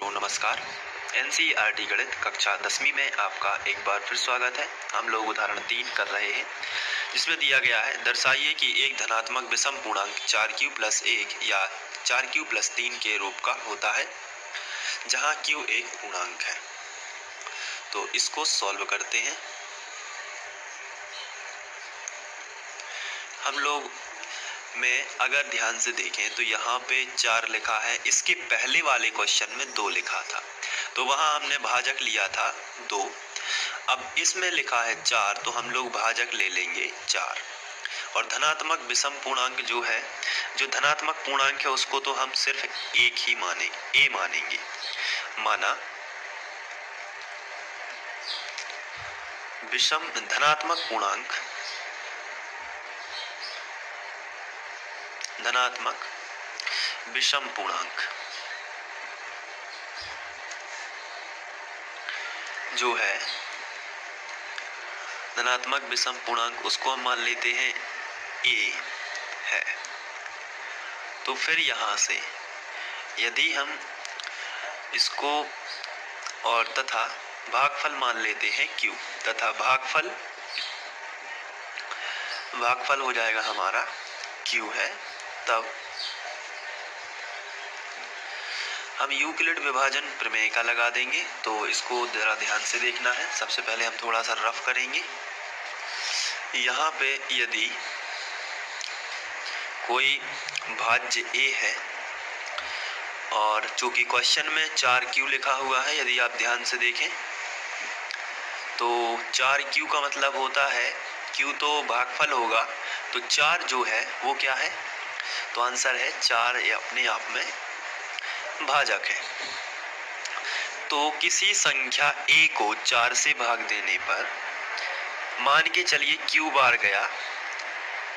नमस्कार। एनसीईआरटी गणित कक्षा 10वीं में आपका एक बार फिर स्वागत है। हम लोग उदाहरण 3 कर रहे हैं, जिसमें दिया गया है दर्शाइए कि एक धनात्मक विषम पूर्णांक 4q + 1 या 4q + 3 के रूप का होता है, जहां q एक पूर्णांक है। तो इसको सॉल्व करते हैं। हम लोग में अगर ध्यान से देखें तो यहाँ पे 4 लिखा है। इसके पहले वाले क्वेश्चन में 2 लिखा था, तो वहाँ हमने भाजक लिया था 2। अब इसमें लिखा है 4, तो हम लोग भाजक ले लेंगे 4। और धनात्मक विषम पूर्णांक जो धनात्मक पूर्णांक है उसको तो हम सिर्फ एक ही ए मानेंगे। माना विषम धनात्मक विषम पूर्णांक जो है धनात्मक विषम पूर्णांक, उसको हम मान लेते हैं ए है। तो फिर यहाँ से यदि हम इसको और तथा भागफल मान लेते हैं q, तथा भागफल हो जाएगा हमारा q है, तब हम यूक्लिड विभाजन प्रमेय का लगा देंगे। तो इसको जरा ध्यान से देखना है। सबसे पहले हम थोड़ा सा रफ करेंगे। यहाँ पे यदि कोई भाज्य a है और चूंकि क्वेश्चन में 4q लिखा हुआ है, यदि आप ध्यान से देखें तो 4q का मतलब होता है q तो भागफल होगा, तो 4 जो है वो क्या है, तो आंसर है 4 अपने आप में भाजक है। तो किसी संख्या a को 4 से भाग देने पर मान के चलिए q बार गया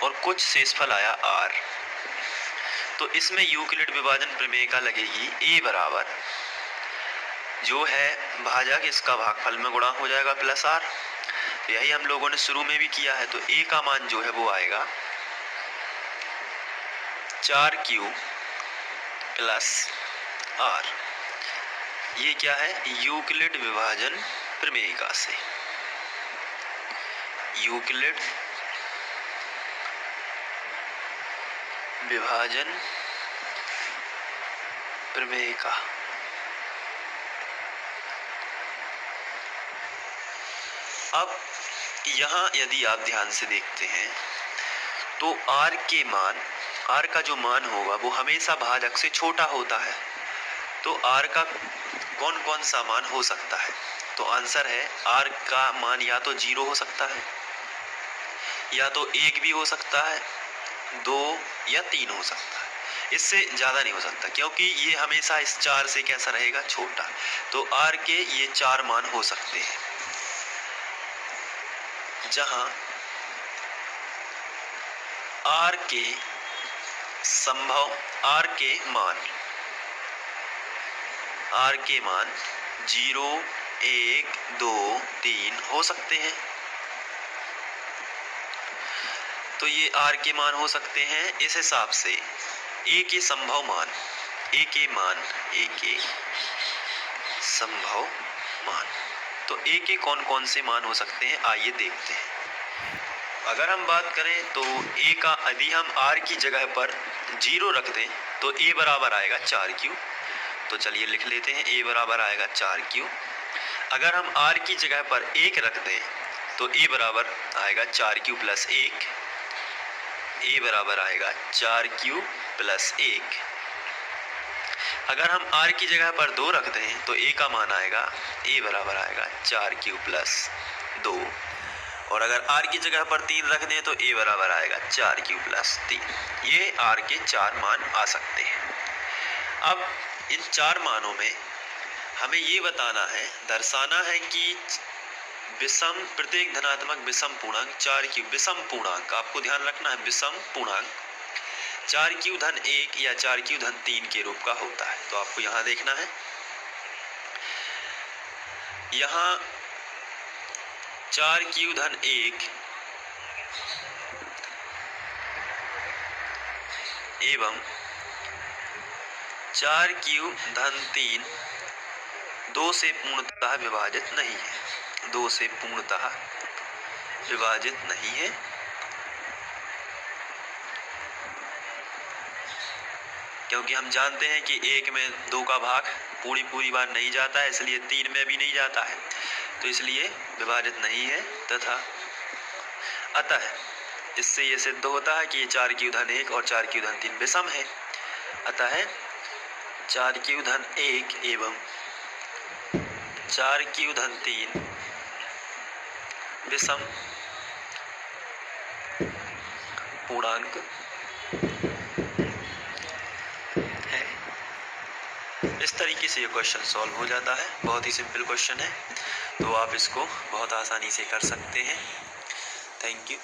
और कुछ शेषफल आया r, तो इसमें यूक्लिड विभाजन प्रमेय का लगेगी a बराबर जो है भाजक, इसका भागफल में गुणा हो जाएगा प्लस r। तो यही हम लोगों ने शुरू में भी किया है। तो a का मान जो है वो आएगा 4q + r। ये क्या है, यूक्लिड विभाजन प्रमेयिका से, यूक्लिड विभाजन प्रमेयिका। अब यहाँ यदि आप ध्यान से देखते हैं तो r का जो मान होगा वो हमेशा भाजक से छोटा होता है। तो r का कौन कौन सा मान हो सकता है, तो आंसर है r का मान या तो 0 हो सकता है, या तो 1 भी हो सकता है, 2 या 3 हो सकता है। इससे ज्यादा नहीं हो सकता, क्योंकि ये हमेशा इस 4 से कैसा रहेगा, छोटा। तो r के ये 4 मान हो सकते हैं, जहां r के मान 0, 1, 2, 3 हो सकते हैं। तो ये r के मान हो सकते हैं। इस हिसाब से a के संभव मान, तो a के कौन कौन से मान हो सकते हैं, आइए देखते हैं। अगर हम बात करें तो a का यदि हम r की जगह पर 0 रख दें तो a बराबर आएगा 4q। तो चलिए लिख लेते हैं, a बराबर आएगा 4q। अगर हम r की जगह पर 1 रख दें तो a बराबर आएगा 4q + 1। a बराबर आएगा 4q + 1। अगर हम r की जगह पर 2 रख दें तो a का मान आएगा, a बराबर आएगा 4q + 2। और अगर r की जगह पर 3 रख दें तो a बराबर आएगा 4q + 3। ये r के 4 मान आ सकते हैं। अब इन 4 मानों में हमें ये दर्शाना है कि प्रत्येक धनात्मक विषम पूर्णांक 4q, विषम पूर्णांक आपको ध्यान रखना है, विषम पूर्णांक 4q-1 या 4q-3 के रूप का होता है। तो आपको यहाँ देखना है, यहाँ 4q-1 एवं 4q-3 2 से पूर्णतः विभाजित नहीं है, 2 से पूर्णतः विभाजित नहीं है। क्योंकि हम जानते हैं कि 1 में 2 का भाग पूरी बार नहीं जाता है, इसलिए 3 में भी नहीं जाता है, तो इसलिए विभाजित नहीं है। तथा अतः इससे ये सिद्ध होता है कि ये 4 क्यू धन 1 और 4 क्यू धन 3 विषम है। अतः 4 क्यू धन 1 एवं 4 क्यू धन 3 विषम पूर्णांक है। इस तरीके से ये क्वेश्चन सॉल्व हो जाता है। बहुत ही सिंपल क्वेश्चन है, तो आप इसको बहुत आसानी से कर सकते हैं। Thank you.